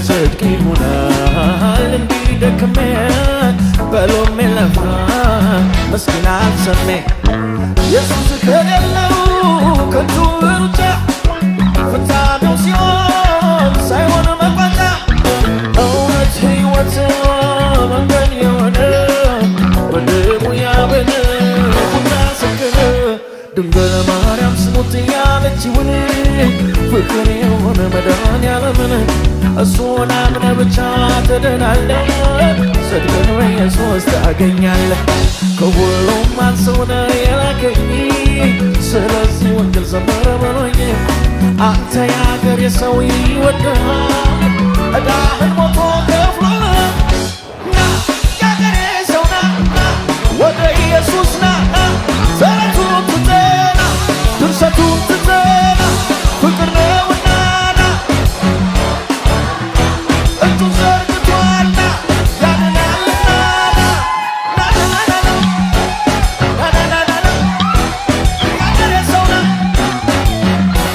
ጽድቅ ይሆናል እንዲደክሜ በሎሜ ለፍራ መስኪን አልሰሜ ኢየሱስ ከሌለው ከንቱ ሩጫ ፍጻሜው ሲሆን ሳይሆን መቋጫ እውነት ሕይወት መንገድ የሆነ በደሙ ያበነ ቡና ሰከረ ድንግል ማርያም ስሙት ያለችውን ፍቅር የሆነ መድኃኔዓለምን እሱን አምነህ ብቻ ትድናለህ ጽድቅን በኢየሱስ ታገኛለህ ከሁሉም አንሰው ነው የላከኝ ስለዚህ ወንጌል ዘመረ በሎኝ አንተ የአገር የሰው ይወድሃል ዕዳህን